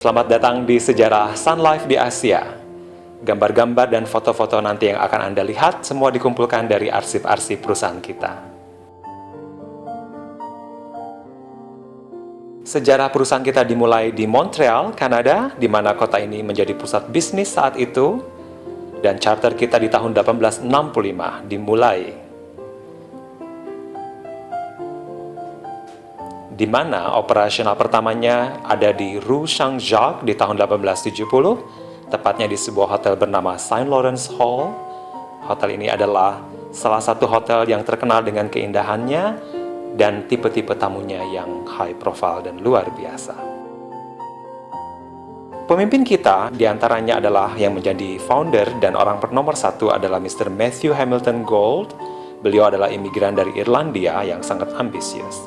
Selamat datang di Sejarah Sun Life di Asia. Gambar-gambar dan foto-foto nanti yang akan Anda lihat semua dikumpulkan dari arsip-arsip perusahaan kita. Sejarah perusahaan kita dimulai di Montreal, Kanada, di mana kota ini menjadi pusat bisnis saat itu, dan charter kita di tahun 1865 dimulai. Di mana operasional pertamanya ada di Rue Saint-Jacques di tahun 1870, tepatnya di sebuah hotel bernama St. Lawrence Hall. Hotel ini adalah salah satu hotel yang terkenal dengan keindahannya dan tipe-tipe tamunya yang high profile dan luar biasa. Pemimpin kita diantaranya adalah yang menjadi founder dan orang nomor satu adalah Mr. Matthew Hamilton Gould. Beliau adalah imigran dari Irlandia yang sangat ambisius.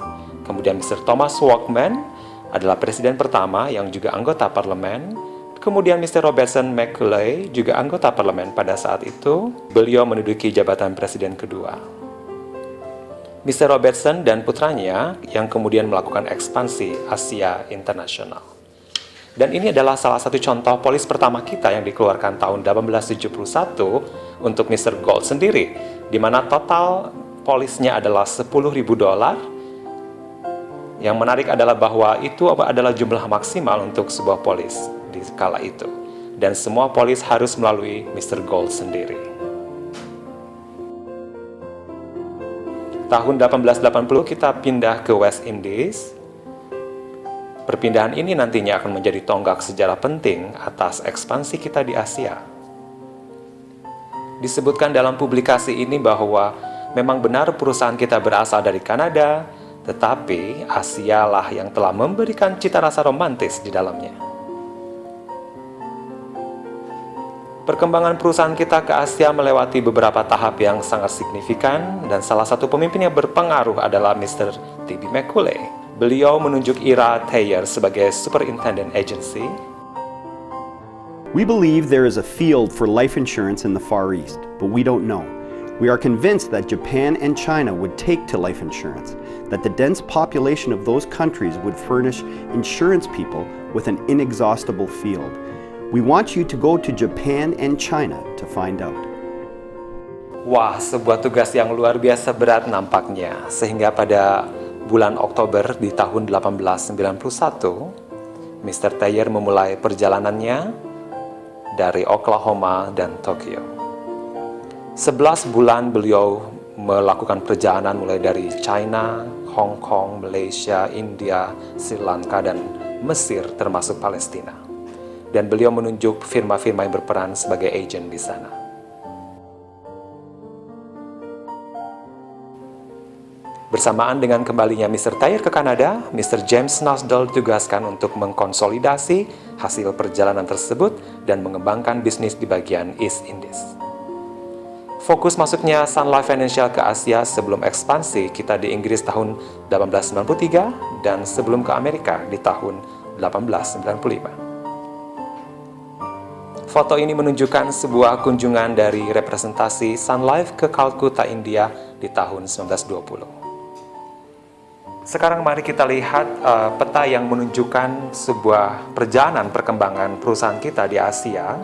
Kemudian Mr. Thomas Walkman adalah presiden pertama yang juga anggota parlemen. Kemudian Mr. Robertson Macaulay juga anggota parlemen pada saat itu. Beliau menduduki jabatan presiden kedua. Mr. Robertson dan putranya yang kemudian melakukan ekspansi Asia internasional. Dan ini adalah salah satu contoh polis pertama kita yang dikeluarkan tahun 1871 untuk Mr. Gould sendiri, di mana total polisnya adalah $10.000. Yang menarik adalah bahwa itu adalah jumlah maksimal untuk sebuah polis di skala itu. Dan semua polis harus melalui Mr. Gould sendiri. Tahun 1880 kita pindah ke West Indies. Perpindahan ini nantinya akan menjadi tonggak sejarah penting atas ekspansi kita di Asia. Disebutkan dalam publikasi ini bahwa memang benar perusahaan kita berasal dari Kanada, tetapi Asia lah yang telah memberikan cita rasa romantis di dalamnya. Perkembangan perusahaan kita ke Asia melewati beberapa tahap yang sangat signifikan, dan salah satu pemimpin yang berpengaruh adalah Mr. T.B. Macaulay. Beliau menunjuk Ira Thayer sebagai Superintendent Agency. We believe there is a field for life insurance in the Far East, but we don't know. We are convinced that Japan and China would take to life insurance, that the dense population of those countries would furnish insurance people with an inexhaustible field. We want you to go to Japan and China to find out. Wah, sebuah tugas yang luar biasa berat nampaknya, sehingga pada bulan Oktober di tahun 1891, Mr. Thayer memulai perjalanannya dari Oklahoma dan Tokyo. 11 bulan beliau melakukan perjalanan mulai dari China, Hong Kong, Malaysia, India, Sri Lanka, dan Mesir termasuk Palestina. Dan beliau menunjuk firma-firma yang berperan sebagai agen di sana. Bersamaan dengan kembalinya Mr. Thayer ke Kanada, Mr. James Nasdell ditugaskan untuk mengkonsolidasi hasil perjalanan tersebut dan mengembangkan bisnis di bagian East Indies. Fokus masuknya Sun Life Financial ke Asia sebelum ekspansi kita di Inggris tahun 1893 dan sebelum ke Amerika di tahun 1895. Foto ini menunjukkan sebuah kunjungan dari representasi Sun Life ke Calcutta, India di tahun 1920. Sekarang mari kita lihat peta yang menunjukkan sebuah perjalanan perkembangan perusahaan kita di Asia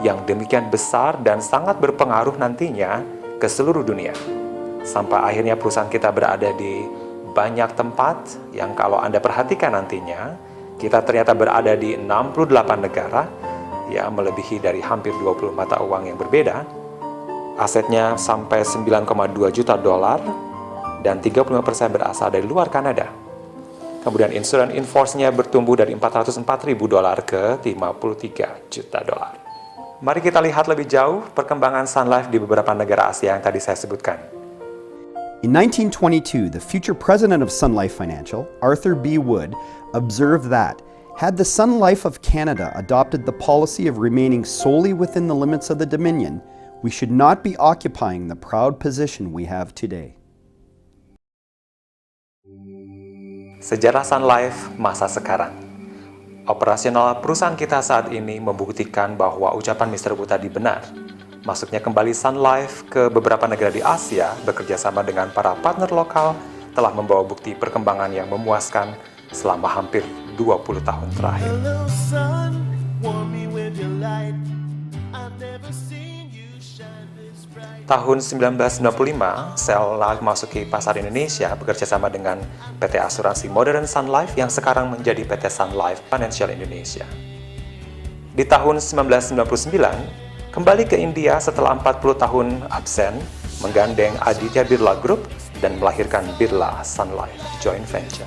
yang demikian besar dan sangat berpengaruh nantinya ke seluruh dunia. Sampai akhirnya perusahaan kita berada di banyak tempat yang kalau Anda perhatikan nantinya, kita ternyata berada di 68 negara, ya melebihi dari hampir 20 mata uang yang berbeda. Asetnya sampai $9,2 juta dan 35% berasal dari luar Kanada. Kemudian insurance in force-nya bertumbuh dari $404.000 ke $53 juta. Mari kita lihat lebih jauh perkembangan Sun Life di beberapa negara Asia yang tadi saya sebutkan. In 1922, the future president of Sun Life Financial, Arthur B. Wood, observed that had the Sun Life of Canada adopted the policy of remaining solely within the limits of the Dominion, we should not be occupying the proud position we have today. Sejarah Sun Life masa sekarang. Operasional perusahaan kita saat ini membuktikan bahwa ucapan Mr. Wu tadi benar. Masuknya kembali Sun Life ke beberapa negara di Asia bekerja sama dengan para partner lokal telah membawa bukti perkembangan yang memuaskan selama hampir 20 tahun terakhir. Hello, sun, warm me with your light. I've never seen you shine this bright. Tahun 1995, Sun Life memasuki pasar Indonesia bekerja sama dengan PT Asuransi Modern Sun Life yang sekarang menjadi PT Sun Life Financial Indonesia. Di tahun 1999, kembali ke India setelah 40 tahun absen, menggandeng Aditya Birla Group dan melahirkan Birla Sun Life Joint Venture.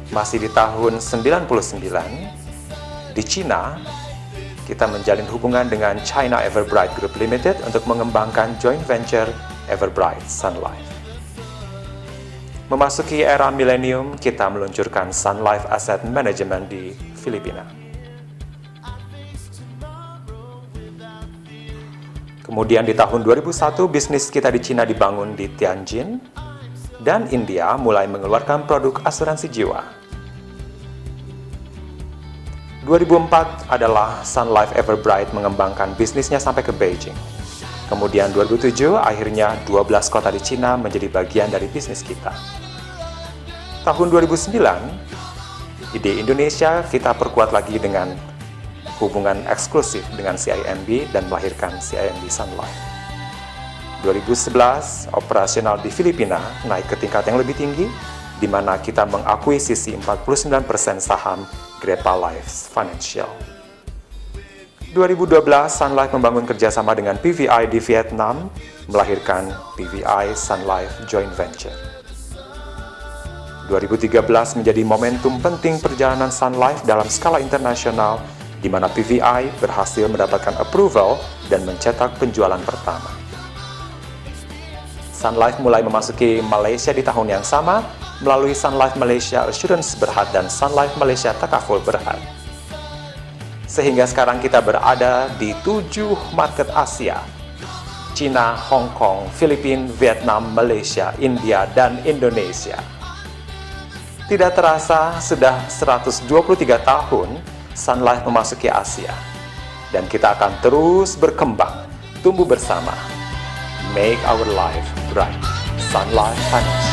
Masih di tahun 99, di Cina, kita menjalin hubungan dengan China Everbright Group Limited untuk mengembangkan joint venture Everbright Sun Life. Memasuki era milenium, kita meluncurkan Sun Life Asset Management di Filipina. Kemudian di tahun 2001, bisnis kita di Cina dibangun di Tianjin, dan India mulai mengeluarkan produk asuransi jiwa. 2004 adalah Sun Life Everbright mengembangkan bisnisnya sampai ke Beijing. Kemudian 2007, akhirnya 12 kota di Cina menjadi bagian dari bisnis kita. Tahun 2009, di Indonesia kita perkuat lagi dengan hubungan eksklusif dengan CIMB dan melahirkan CIMB Sun Life. 2011, operasional di Filipina naik ke tingkat yang lebih tinggi, di mana kita mengakuisisi 49% saham Grepa Life Financial. 2012, Sun Life membangun kerjasama dengan PVI di Vietnam, melahirkan PVI Sun Life Joint Venture. 2013 menjadi momentum penting perjalanan Sun Life dalam skala internasional, di mana PVI berhasil mendapatkan approval dan mencetak penjualan pertama. Sun Life mulai memasuki Malaysia di tahun yang sama melalui Sun Life Malaysia Assurance Berhad dan Sun Life Malaysia Takaful Berhad. Sehingga sekarang kita berada di 7 market Asia: Cina, Hong Kong, Filipina, Vietnam, Malaysia, India, dan Indonesia. Tidak terasa, sudah 123 tahun Sun Life memasuki Asia, dan kita akan terus berkembang, tumbuh bersama. Make our life bright. Sun Life Financial.